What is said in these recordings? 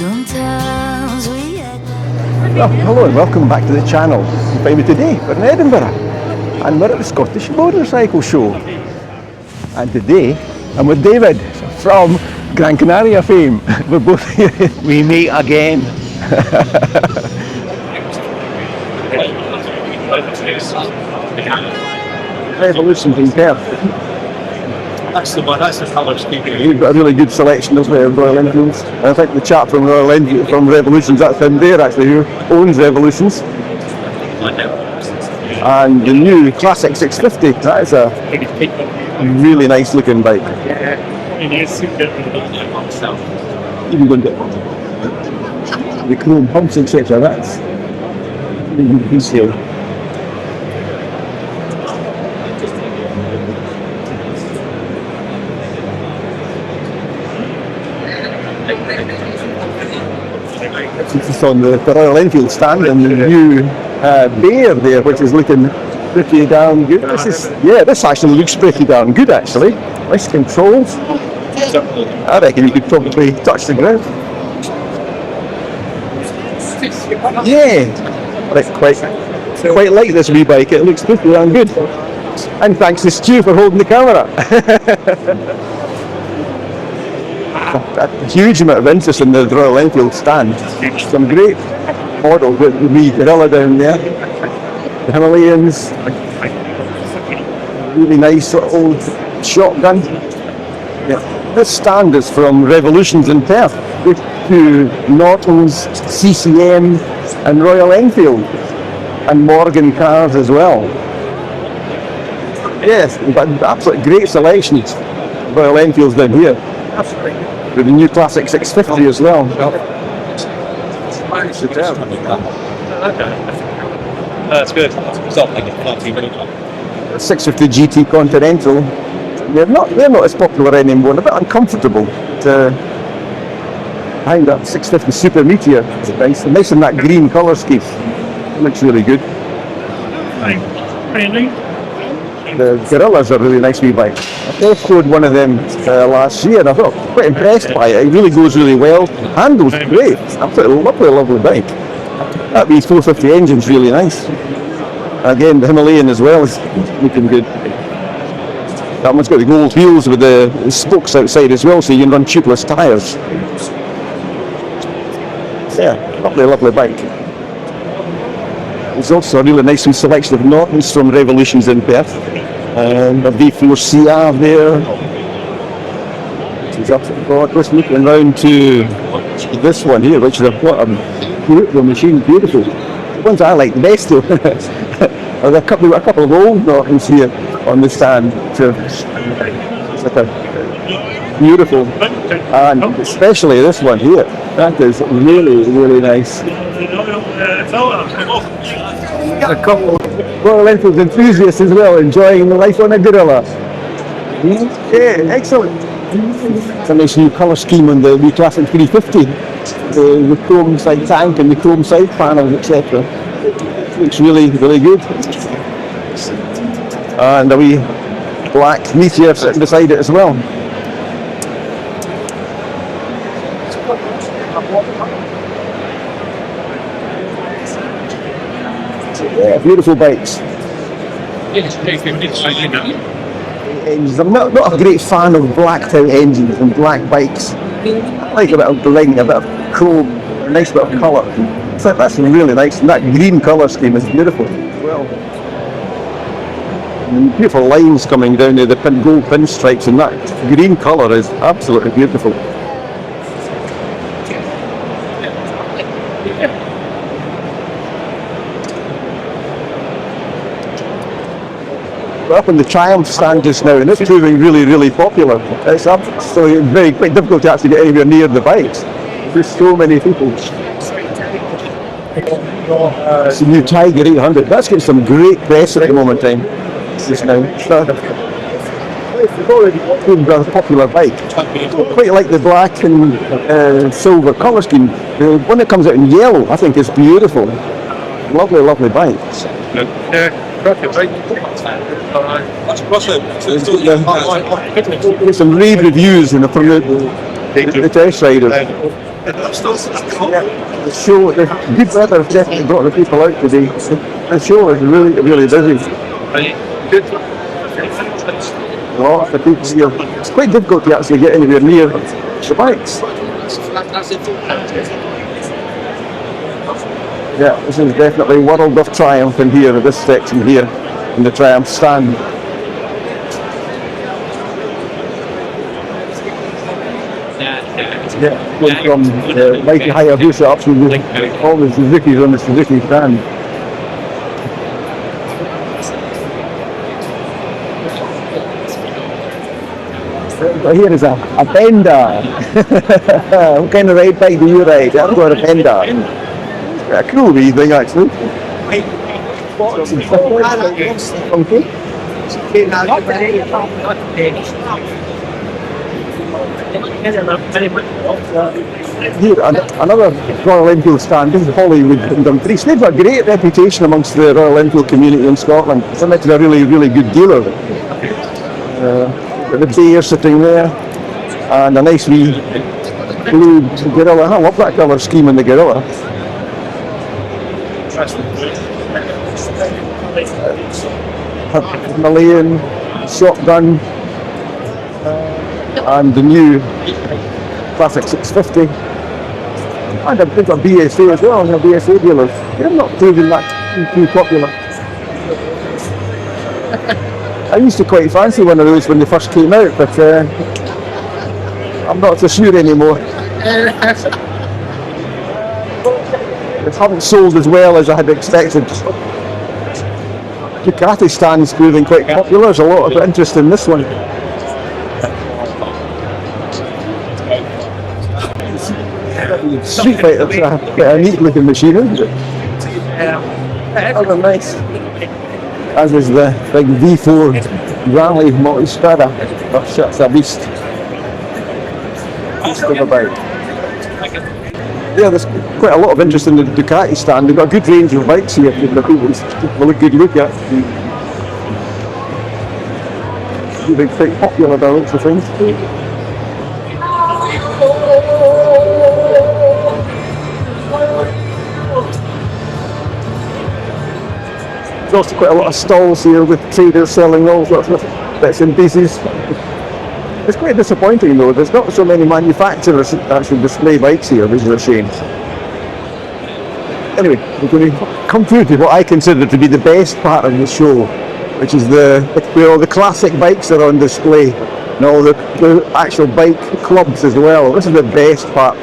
Sometimes we Well, hello and welcome back to the channel. You find me today, we're in Edinburgh and we're at the Scottish Motorcycle Show. And today I'm with David from Gran Canaria fame. We're both here. We meet again. Revolutions in Perth. That's the one. That's the colour scheme. We've got a really good selection of Royal Enfields. And I think the chap from Royal Enfield, from Revolutions, that's him there actually, who owns Revolutions. And the new Classic 650, that is a really nice looking bike. Even going to the chrome pumps, etc. That's really good detail. This is on the Royal Enfield stand and the new Bear there, which is looking pretty darn good. This actually looks pretty darn good actually. Nice controls. I reckon you could probably touch the ground. Yeah, I quite like this wee bike. It looks pretty darn good. And thanks to Stu for holding the camera. A huge amount of interest in the Royal Enfield stand. Some great models with the wee gorilla down there. The Himalayans. Really nice old shotgun. Yeah. This stand is from Revolutions in Perth to Norton's, CCM and Royal Enfield and Morgan cars as well. Yes, but absolutely great selections. Royal Enfields down here. With the new Classic 650 as well. That's good. 650 GT Continental. They're not as popular anymore. They're a bit uncomfortable to behind that 650 Super Meteor. It's nice in that green colour scheme. It looks really good. The Gorillas are a really nice wee bike. I test rode one of them last year and I thought quite impressed by it. It really goes really well. Handles great. Absolutely lovely bike. That wee 450 engine's really nice. Again, the Himalayan as well is looking good. That one's got the gold wheels with the spokes outside as well, so you can run tubeless tyres. Yeah, lovely bike. There's also a really nice selection of Nortons from Revolutions in Perth. And a V4 CR there. She's up to the board. Just looking around to this one here, which is a beautiful machine, beautiful. The ones I like the best though. There's a couple of old Nortons here on the stand. So it's like a beautiful, and especially this one here. That is really nice. Got a couple of Royal Enfield enthusiasts as well, enjoying the life on a gorilla. Yeah, excellent. It's a nice new colour scheme on the new Classic 350. The chrome side tank and the chrome side panels, etc. Looks really good. And a wee black Meteor sitting beside it as well. Yeah, beautiful bikes. Engines. I'm not a great fan of blacked out engines and black bikes. I like a bit of bling, a bit of chrome, a nice bit of colour. So that's really nice, and that green colour scheme is beautiful as well. And beautiful lines coming down there, the gold pinstripes, and that green colour is absolutely beautiful. We're up in the Triumph stand just now, and it's proving really popular. It's up, so it's quite difficult to actually get anywhere near the bikes. There's so many people. It's the new Tiger 800. That's getting some great press at the moment in time. Just now. It's already a popular bike. Quite like the black and silver colour scheme. The one that comes out in yellow, I think, is beautiful. Lovely bike. There's some rave reviews from the test riders. The show, the good weather has definitely brought the people out today. The show is really, really busy. Lots of people here. It's quite difficult to actually get anywhere near the bikes. Yeah, this is definitely World of Triumph in here, this section here, in the Triumph stand. Yeah, going from the mighty Hayabusa up to all the Suzuki's on the Suzuki stand. But here is a Bender. What kind of ride bike do you ride? I've got a Bender. A cool wee thing actually. Okay. Here, another Royal Enfield stand. This is Hollywood in Dumfries. They've got a great reputation amongst the Royal Enfield community in Scotland. It's a really, really good dealer. The beer sitting there, and a nice wee blue Gorilla. I love that colour scheme in the Gorilla. Himalayan shotgun, and the new classic 650, and a bit of BSA as well. The BSA dealers, they're not proving that too popular. I used to quite fancy one of those when they first came out, but I'm not so sure anymore. They haven't sold as well as I had expected. Ducati stand's proving quite popular. There's a lot of interest in this one. Street Fighter's a neat looking machine, isn't it? Oh, nice. As is the big V4 Rally Multistrada. Oh shit, it's a beast. Beast of a bike. Yeah, there's quite a lot of interest in the Ducati stand. They've got a good range of bikes here for people to look good look at. They're quite popular by lots of things. There's also quite a lot of stalls here with traders selling all sorts of bits and pieces. It's quite disappointing though, there's not so many manufacturers that actually display bikes here, which is a shame. Anyway, we're going to come through to what I consider to be the best part of the show, which is where all the classic bikes are on display, and all the actual bike clubs as well. This is the best part,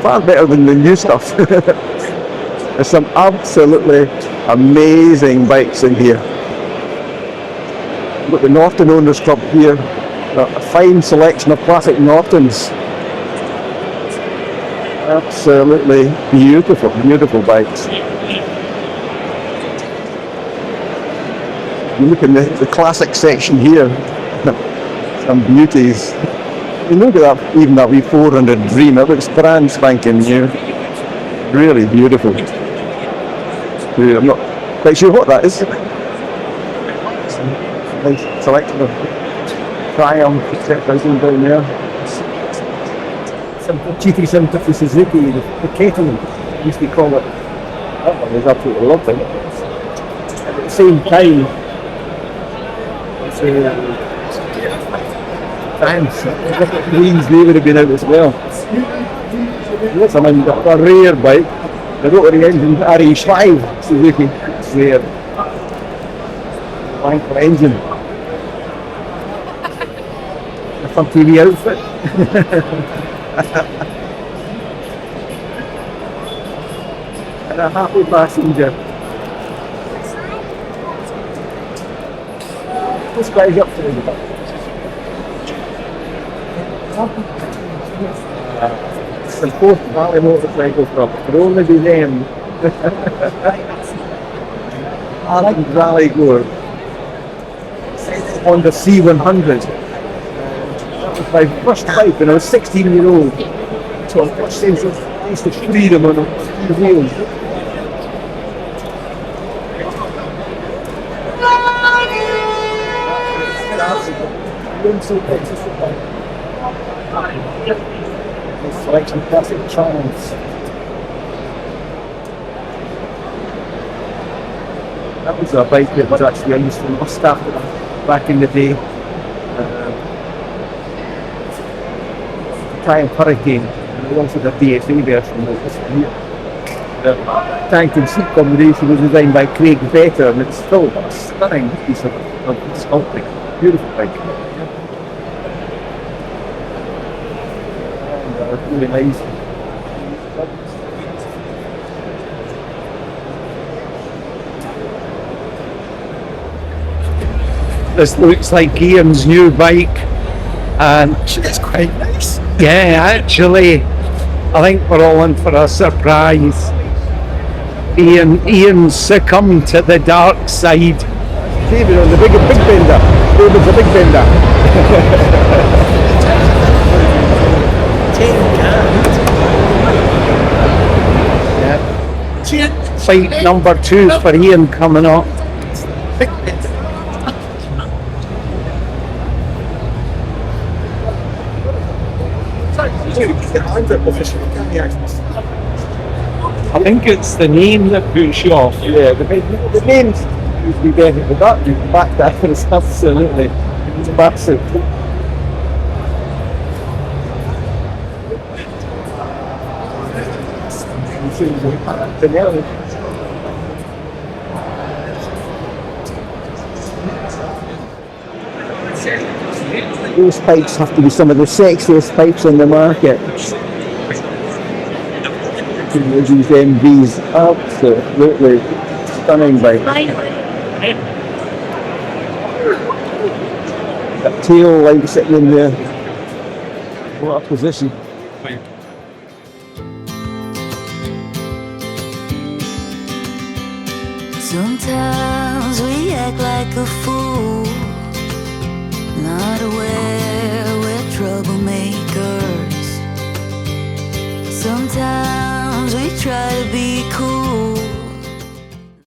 far better than the new stuff. There's some absolutely amazing bikes in here. We've got the Norton Owners Club here. A fine selection of classic Nortons. Absolutely beautiful, beautiful bikes. You look in the classic section here, some beauties. You look at that, even that wee 400 Dream, it looks brand spanking new. Really beautiful. I'm not quite sure what that is. Nice selection of Triumph, etc. down there. Some GT750 Suzuki, the Kettle, used to call it. That one was absolutely lovely. At the same time, Greens, they would have been out as well. Yes, I mean, a rare bike. The rotary engine RE5 Suzuki. It's rare. Wanker engine. A fun TV outfit. And a happy passenger. This guy's up to the it's the fourth Valley motorcycle club. It would only be them. Alan Rally Gore on the C100. That was my first bike when I was 16-year-old. So I first sense of freedom on the wheels. Selection classic chance. That was a bike that was actually I used to lust after back in the day. Giant Hurricane. And we also the DSA version that was here. The tank and seat combination was designed by Craig Vetter, and it's still a stunning piece of sculpting. Beautiful bike. And, really nice. This looks like Ian's new bike, and it's quite nice. Yeah, actually, I think we're all in for a surprise. Ian succumbed to the dark side. David on the big bender. David's a big bender. Yeah. Fight number 2 for Ian coming up. Big bender. I think it's the name that puts you off. Yeah, the name's usually better, but that back there is absolutely massive. Those pipes have to be some of the sexiest pipes on the market. These MVs, absolutely stunning bike. That tail light sitting in there. What a position. Sometimes we act like a fool, not aware we're troublemakers. Sometimes we try to be cool,